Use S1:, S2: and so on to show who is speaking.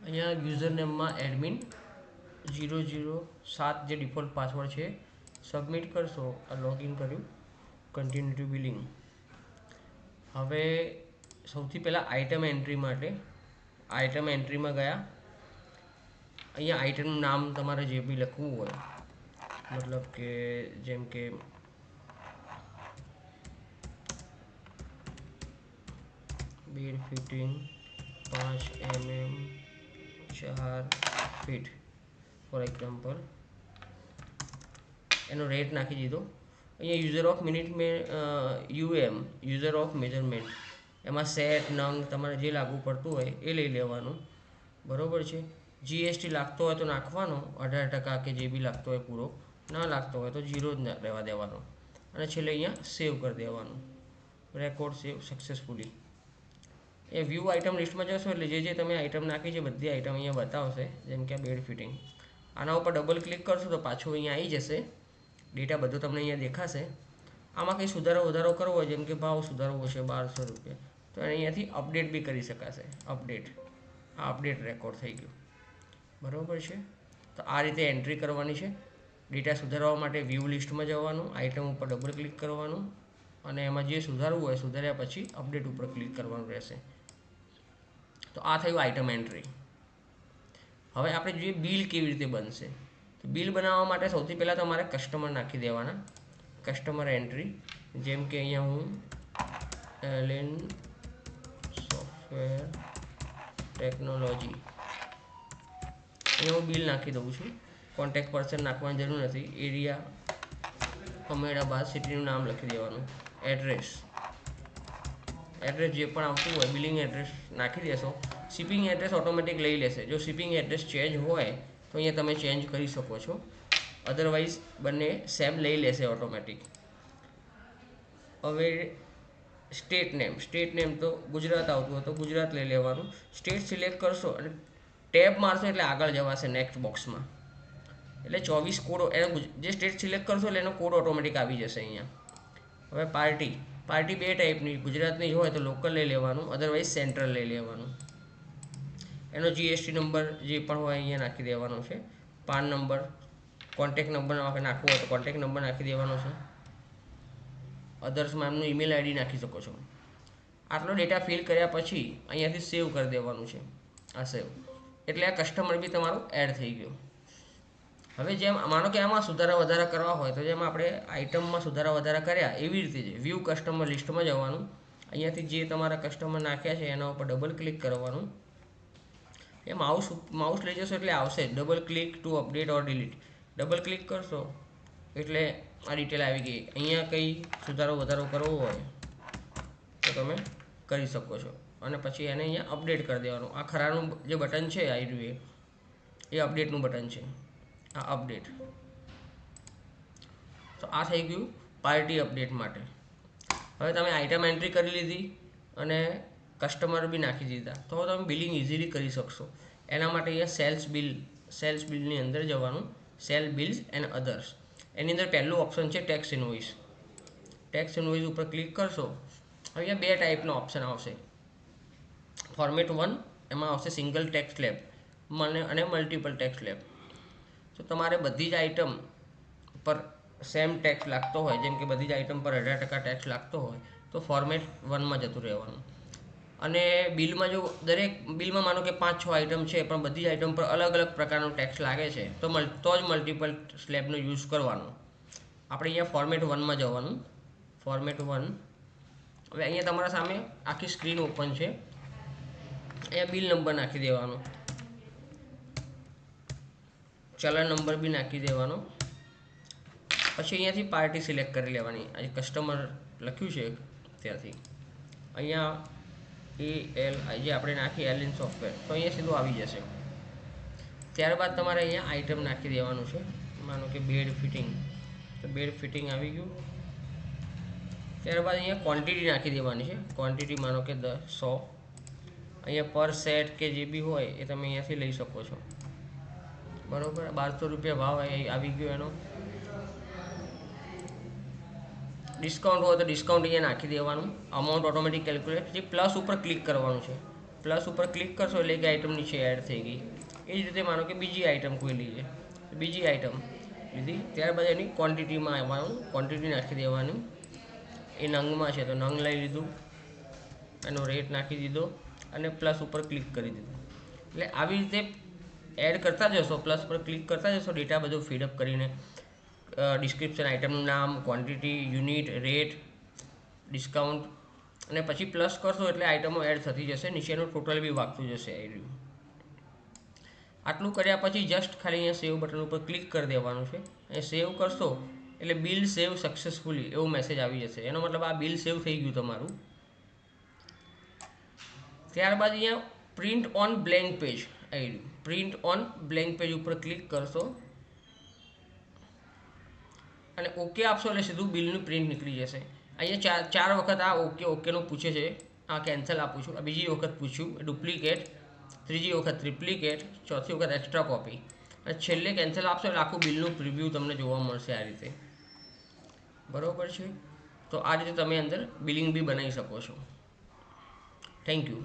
S1: અહીંયા user નેમમાં admin007 જે default password છે સબમિટ કરશો. આ લોગિન કર્યું, કન્ટિન્યુ ટુ બિલિંગ. હવે સૌથી પહેલાં આઇટમ એન્ટ્રી માટે આઇટમ એન્ટ્રીમાં ગયા. અહીંયા આઇટમનું નામ તમારે જે બી લખવું હોય, મતલબ કે જેમ કે bed fitting 5 mm 4 feet for example, એનો રેટ નાખી દીધો. અહીંયા user of minute user of measurement, એમાં સેટ નંગ તમારે જે લાગુ પડતું હોય એ લઈ લેવાનું. બરાબર છે. જીએસટી લાગતો હોય તો નાખવાનો 18% કે જે બી લાગતો હોય પૂરો, ના લાગતો હોય તો 0 જ રહેવા દેવાનો. અને છેલ્લે અહીંયા સેવ કરી દેવાનું. રેકોર્ડ સેવ સક્સેસફુલી. એ વ્યૂ આઇટમ લિસ્ટમાં જશો એટલે જે તમે આઇટમ નાખી છે બધી આઇટમ અહીંયા બતાવશે. જેમ કે બેડ ફિટિંગ, આના ઉપર ડબલ ક્લિક કરશો તો પાછું અહીંયા આવી જશે. ડેટા બધો તમને અહીંયા દેખાશે. આમાં કંઈ સુધારો વધારો કરવો હોય, જેમ કે ભાવ સુધારવો છે 1200 રૂપિયા, તો અહીંયાથી અપડેટ બી કરી શકાશે. અપડેટ, આ અપડેટ રેકોર્ડ થઈ ગયું. બરાબર છે. તો આ રીતે એન્ટ્રી કરવાની છે. ડેટા સુધારવા માટે વ્યૂ લિસ્ટમાં જવાનું, આઇટમ ઉપર ડબલ ક્લિક કરવાનું અને એમાં જે સુધારવું હોય સુધાર્યા પછી અપડેટ ઉપર ક્લિક કરવાનું રહેશે. તો આ થયું આઇટમ એન્ટ્રી. હવે આપણે જોઈએ બિલ કેવી રીતે બનશે. તો બિલ બનાવવા માટે સૌથી પહેલાં તમારે કસ્ટમર નાખી દેવાના. કસ્ટમર એન્ટ્રી, જેમ કે અહીંયા હું એલેન સોફ્ટવેર ટેકનોલોજી, અહીંયા હું બિલ નાખી દઉં છું. કોન્ટેક્ટ પર્સન નાખવાની જરૂર નથી. એરિયા અમદાવાદ, સિટીનું નામ લખી દેવાનું. એડ્રેસ જે પણ આવતું હોય બિલિંગ એડ્રેસ નાખી દેશો. શિપિંગ એડ્રેસ ઓટોમેટિક લઈ લેશે. જો શિપિંગ એડ્રેસ ચેન્જ હોય તો અહીંયા તમે ચેન્જ કરી શકો છો, અધરવાઇઝ બંને સેમ લઈ લેશે ઓટોમેટિક. હવે સ્ટેટ નેમ તો ગુજરાત આવતું હોય તો ગુજરાત લઈ લેવાનું. સ્ટેટ સિલેક્ટ કરશો અને ટેબ મારશો એટલે આગળ જવાશે નેક્સ્ટ બોક્સમાં. એટલે 24 કોડ, એનો જે સ્ટેટ સિલેક્ટ કરશો એટલે એનો કોડ ઓટોમેટિક આવી જશે અહીંયા. હવે પાર્ટી બે ટાઈપની, ગુજરાતની હોય તો લોકલ લઈ લેવાનું, અધરવાઇઝ સેન્ટ્રલ લઈ લેવાનું. એનો જીએસટી નંબર જે પણ હોય અહીંયા નાખી દેવાનો છે. પાન નંબર, કોન્ટેક્ટ નંબર નાખવો હોય તો કોન્ટેક્ટ નંબર નાખી દેવાનો છે. અધર્સમાં એમનું ઈમેલ આઈડી નાખી શકો છો. આટલો ડેટા ફિલ કર્યા પછી અહીંયાથી સેવ કરી દેવાનું છે. આ સેવ એટલે આ કસ્ટમર બી તમારું એડ થઈ ગયું. હવે જેમ માનો કે આમાં સુધારા વધારા કરવા હોય તો જેમ આપણે આઇટમમાં સુધારા વધારા કર્યા એવી રીતે જ વ્યૂ કસ્ટમર લિસ્ટમાં જવાનું. અહીંયાથી જે તમારા કસ્ટમર નાખ્યા છે એના ઉપર ડબલ ક્લિક કરવાનું. એ માઉસ લઈ જશો એટલે આવશે ડબલ ક્લિક ટુ અપડેટ ઓર ડિલીટ. ડબલ ક્લિક કરશો એટલે આ ડિટેલ આવી ગઈ. અહીંયા કંઈ સુધારો વધારો કરવો હોય તો તમે કરી શકો છો. અને પછી એને અહીંયા અપડેટ કરી દેવાનું. આ ખરાનું જે બટન છે આવ્યું એ અપડેટનું બટન છે. આ અપડેટ. તો આ થઈ ગયું પાર્ટી અપડેટ માટે. હવે તમે આઇટમ એન્ટ્રી કરી લીધી અને કસ્ટમર બી નાખી દીધા, તો તમે બિલિંગ ઇઝીલી કરી શકશો. એના માટે અહીંયા સેલ્સ બિલની અંદર જવાનું. સેલ બિલ્સ એન્ડ અધર્સ, એની અંદર પહેલું ઓપ્શન છે ટેક્સ ઇનવોઇસ. ટેક્સ ઇનવોઇસ ઉપર ક્લિક કરશો. અહીંયા બે ટાઈપનો ઓપ્શન આવશે. ફોર્મેટ 1 એમાં આવશે સિંગલ ટેક્સ સ્લેબ અને મલ્ટિપલ ટેક્સ સ્લેબ. તો તમારે બધી જ આઇટમ પર સેમ ટેક્સ લાગતો હોય, જેમ કે બધી જ આઇટમ પર 18% ટેક્સ લાગતો હોય તો ફોર્મેટ 1માં જતું રહેવાનું. અને બિલમાં જો દરેક બિલમાં માનો કે 5-6 આઇટમ છે પણ બધી જ આઇટમ પર અલગ અલગ પ્રકારનો ટેક્સ લાગે છે તો જ મલ્ટિપલ સ્લેબનો યુઝ કરવાનો. આપણે અહીંયા ફોર્મેટ 1માં જવાનું. ફોર્મેટ 1. હવે અહીંયા તમારા સામે આખી સ્ક્રીન ઓપન છે. અહીંયા બિલ નંબર નાખી દેવાનો, ચલણ નંબર બી નાખી દેવાનો. પછી અહીંયાથી પાર્ટી સિલેક્ટ કરી લેવાની. આજે કસ્ટમર લખ્યું છે ત્યાંથી અહીંયા ALI જે આપણે નાખી એલેન સોફ્ટવેર, તો અહીંયા સીધું આવી જશે. ત્યારબાદ તમારે અહીંયા આઇટમ નાખી દેવાનું છે. માનો કે બેડ ફિટિંગ, તો બેડ ફિટિંગ આવી ગયું. ત્યારબાદ અહીંયા ક્વોન્ટિટી નાખી દેવાની છે. ક્વોન્ટિટી માનો કે 100. અહીંયા પર સેટ કે જે બી હોય એ તમે અહીંયાથી લઈ શકો છો. બરાબર. 1200 રૂપિયા ભાવ આવી ગયો એનો. ડિસ્કાઉન્ટ હોય તો ડિસ્કાઉન્ટ અહીંયા નાખી દેવાનું. Amount automatic calculate. જે પ્લસ ઉપર ક્લિક કરવાનું છે. પ્લસ ઉપર ક્લિક કરશો એટલે એક આઈટમ નીચે એડ થઈ ગઈ. એ જ રીતે માનો કે બીજી આઈટમ કોઈ લઈએ, બીજી આઈટમ લીધી, ત્યારબાદ એની ક્વોન્ટિટીમાં આવવાનું, ક્વોન્ટિટી નાખી દેવાની. એ નંગમાં છે તો નંગ લઈ લીધું, એનો રેટ નાખી દીધો અને પ્લસ ઉપર ક્લિક કરી દીધું. એટલે આવી રીતે એડ કરતા જશો, પ્લસ પર ક્લિક કરતા જશો, ડેટા બધું ફીડઅપ કરીને ડિસ્ક્રિપ્શન, આઇટમનું નામ, ક્વોન્ટિટી, યુનિટ, રેટ, ડિસ્કાઉન્ટ, અને પછી પ્લસ કરશો એટલે આઇટમો એડ થતી જશે, નીચેનું ટોટલ બી વાગતું જશે. આટલું કર્યા પછી જસ્ટ ખાલી અહીંયા સેવ બટન ઉપર ક્લિક કરી દેવાનું છે. એ સેવ કરશો એટલે બિલ સેવ સક્સેસફુલી એવો મેસેજ આવી જશે. એનો મતલબ આ બિલ સેવ થઈ ગયું તમારું. ત્યારબાદ અહીંયા પ્રિન્ટ ઓન બ્લેન્ક પેજ આવી ગયું. પ્રિન્ટ ઓન બ્લેન્ક પેજ ઉપર ક્લિક કરશો અને ઓકે આપશો એટલે સીધું બિલનું પ્રિન્ટ નીકળી જશે. અહીંયા ચાર વખત આ ઓકેનું પૂછે છે. આ કેન્સલ આપું છું, આ બીજી વખત પૂછ્યું ડુપ્લિકેટ, ત્રીજી વખત ટ્રિપ્લિકેટ, ચોથી વખત એક્સ્ટ્રા કોપી, અને છેલ્લે કેન્સલ આપશો એટલે આખું બિલનું પ્રિવ્યૂ તમને જોવા મળશે આ રીતે. બરાબર છે. તો આ રીતે તમે અંદર બિલિંગ બી બનાવી શકો છો. Thank you.